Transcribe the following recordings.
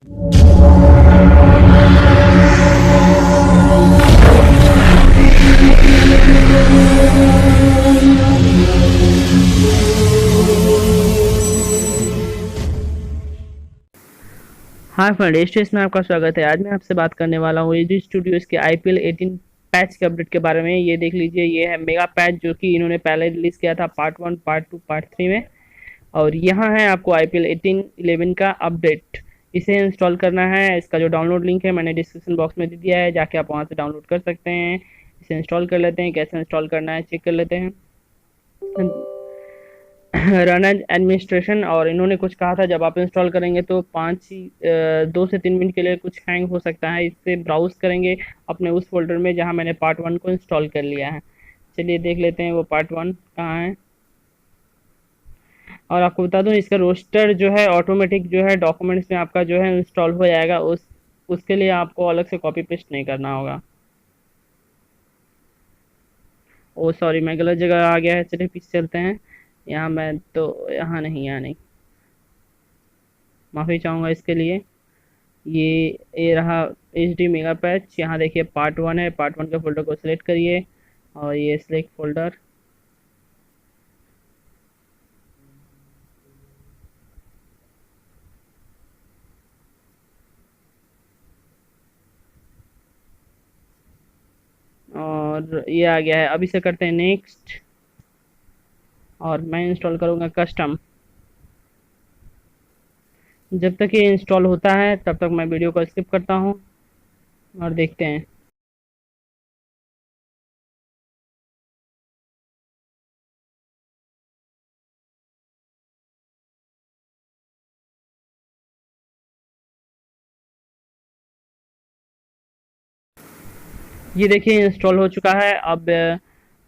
हाँ friend, stage में आपका स्वागत है। आज मैं आपसे बात करने वाला हूँ ये स्टूडियोज़ के IPL 18 पैच के अपडेट के बारे में। ये देख लीजिए, ये है मेगा पैच जो कि इन्होंने पहले रिलीज़ किया था पार्ट 1, पार्ट 2, पार्ट 3 में। और यहाँ है आपको IPL 18-11 का अपडेट। इसे इंस्टॉल करना है। इसका जो डाउनलोड लिंक है मैंने डिस्क्रिप्शन बॉक्स में दे दिया है, जाके आप वहाँ से डाउनलोड कर सकते हैं। इसे इंस्टॉल कर लेते हैं। कैसे इंस्टॉल करना है चेक कर लेते हैं। रन एज एडमिनिस्ट्रेशन, और इन्होंने कुछ कहा था जब आप इंस्टॉल करेंगे तो 2 से 3 मिनट के लिए कुछ हैंग हो सकता है। इससे ब्राउज करेंगे अपने उस फोल्डर में जहां मैंने पार्ट 1 को इंस्टॉल कर लिया है। चलिए देख लेते हैं वो पार्ट 1 कहाँ है। और आपको बता दूं, इसका रोस्टर जो है ऑटोमेटिक जो है डॉक्यूमेंट्स में आपका जो है इंस्टॉल हो जाएगा। उसके लिए आपको अलग से कॉपी पेस्ट नहीं करना होगा। ओ सॉरी, मैं गलत जगह आ गया है। चलिए पीछे चलते हैं। यहाँ मैं तो यहाँ नहीं, माफ़ी चाहूँगा इसके लिए। ये रहा HD मेगा पैच। यहाँ देखिए पार्ट 1 है। पार्ट 1 के फोल्डर को सिलेक्ट करिए और ये सिलेक्ट फोल्डर। और ये आ गया है। अब इसे करते हैं नेक्स्ट, और मैं इंस्टॉल करूँगा कस्टम। जब तक ये इंस्टॉल होता है तब तक मैं वीडियो को स्किप करता हूँ और देखते हैं। ये देखिए इंस्टॉल हो चुका है। अब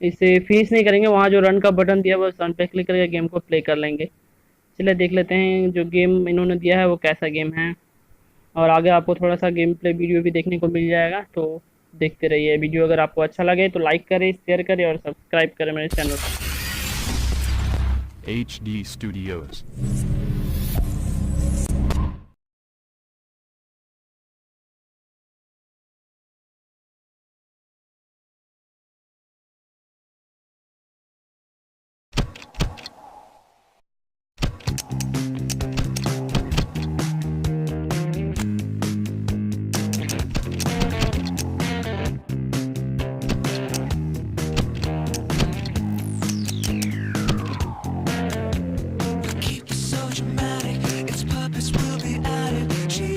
इसे फिनिश नहीं करेंगे, वहाँ जो रन का बटन दिया हुआ है रन पे क्लिक करके गेम को प्ले कर लेंगे। चलिए देख लेते हैं जो गेम इन्होंने दिया है वो कैसा गेम है। और आगे आपको थोड़ा सा गेम प्ले वीडियो भी देखने को मिल जाएगा, तो देखते रहिए। वीडियो अगर आपको अच्छा लगे तो लाइक करें, शेयर करें और सब्सक्राइब करें मेरे चैनल को। HD Studios. Keep it so dramatic, its purpose will be added. She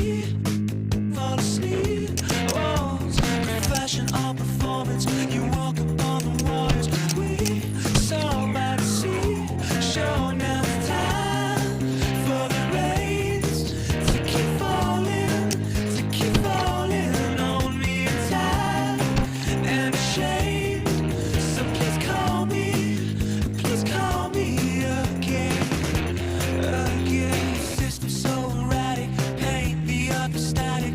fall asleep. Oh, confession or performance. You walk upon the waters. We saw by the sea. Show now the time for the rains to keep falling on me in time and ashamed. So please call me again. System so erratic, paint the other static.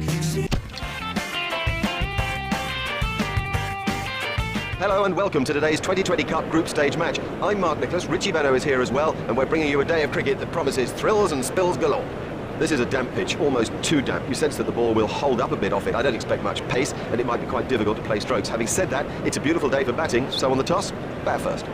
Hello and welcome to today's 2020 Cup Group Stage match. I'm Mark Nicholas, Richie Benno is here as well, and we're bringing you a day of cricket that promises thrills and spills galore. This is a damp pitch, almost too damp. You sense that the ball will hold up a bit off it. I don't expect much pace, and it might be quite difficult to play strokes. Having said that, it's a beautiful day for batting, so on the toss, bat first.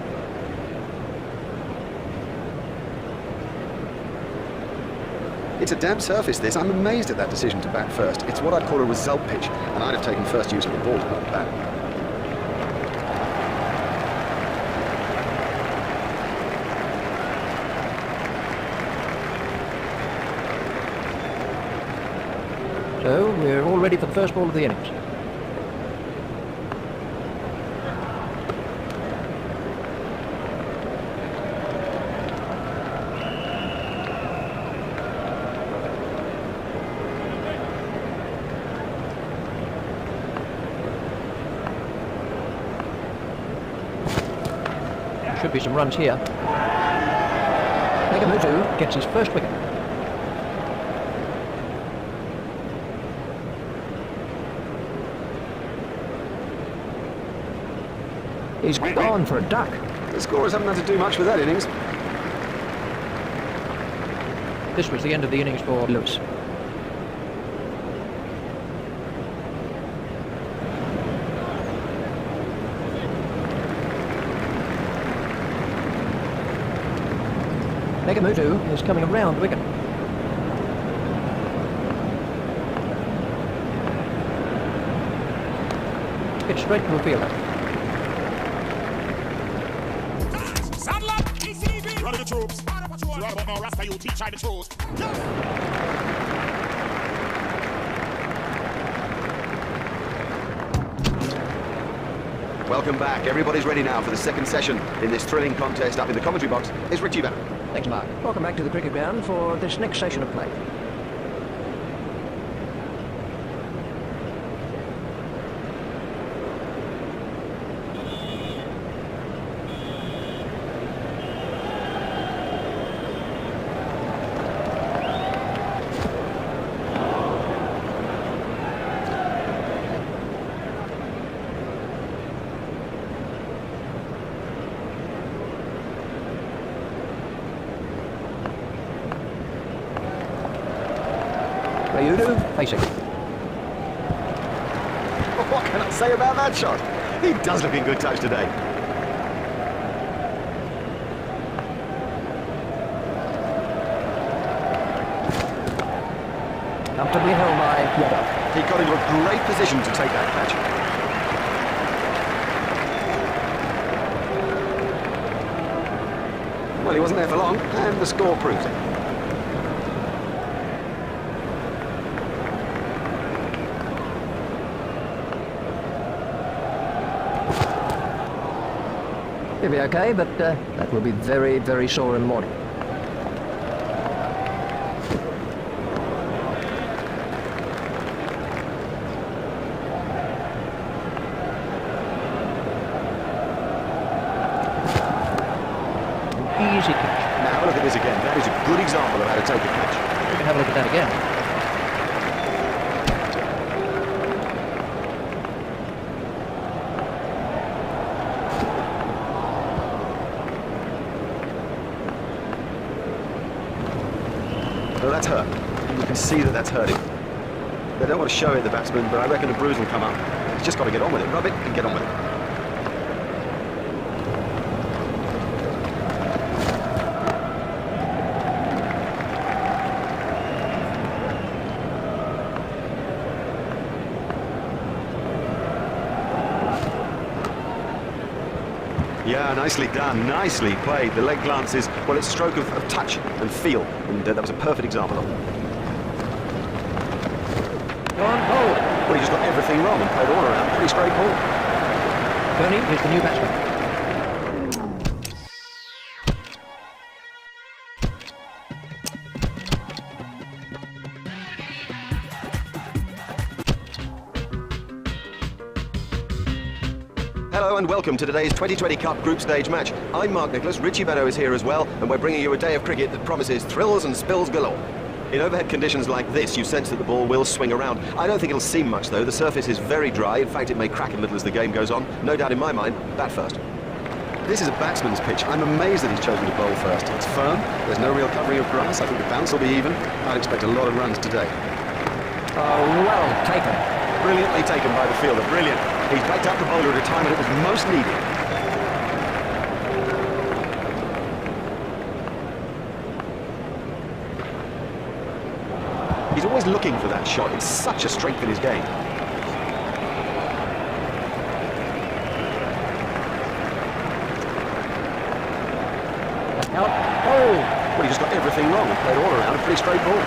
It's a damp surface, this. I'm amazed at that decision to bat first. It's what I'd call a result pitch, and I'd have taken first use of the ball to not bat. So we're all ready for the first ball of the innings. Should be some runs here. Megamutu gets his first wicket. He's gone for a duck. The scorers haven't had to do much with that innings. This was the end of the innings for Lewis. Nagamutu is coming around the wicket. It's straight to the fielder. Saddle up, ECB. Run the troops. Right about now, Rasta, you teach I the truth. Welcome back. Everybody's ready now for the second session in this thrilling contest. Up in the commentary box is Richie Banner. Thanks, Mark. Welcome back to the cricket ground for this next session of play. Rayudu facing. What can I say about that shot? He does look in good touch today. Comfortably held by Yadav. He got into a great position to take that catch. Well, he wasn't there for long, and the score proves it. He'll be okay, but that will be very, very sore in the morning. An easy catch. Now look at this again. That is a good example of how to take a catch. We can have a look at that again. Oh, that's hurt. You can see that that's hurting. They don't want to show it, the batsman, but I reckon a bruise will come up. He's just got to get on with it. Rub it and get on with it. Yeah, nicely done, nicely played. The leg glances, well, it's a stroke of touch and feel, and that was a perfect example of it. Gone cold. Well, he just got everything wrong and played all around. Pretty straight ball. Tony is the new batsman. Hello and welcome to today's 2020 Cup Group Stage match. I'm Mark Nicholas, Richie Benno is here as well, and we're bringing you a day of cricket that promises thrills and spills galore. In overhead conditions like this, you sense that the ball will swing around. I don't think it'll seem much though. The surface is very dry. In fact, it may crack a little as the game goes on. No doubt in my mind, bat first. This is a batsman's pitch. I'm amazed that he's chosen to bowl first. It's firm, there's no real covering of grass. I think the bounce will be even. I'd expect a lot of runs today. Oh, well taken. Brilliantly taken by the fielder, brilliant. He's backed up the bowler at a time when it was most needed. He's always looking for that shot. It's such a strength in his game. Out. Oh! Well, he just got everything wrong and played all around a pretty straight ball.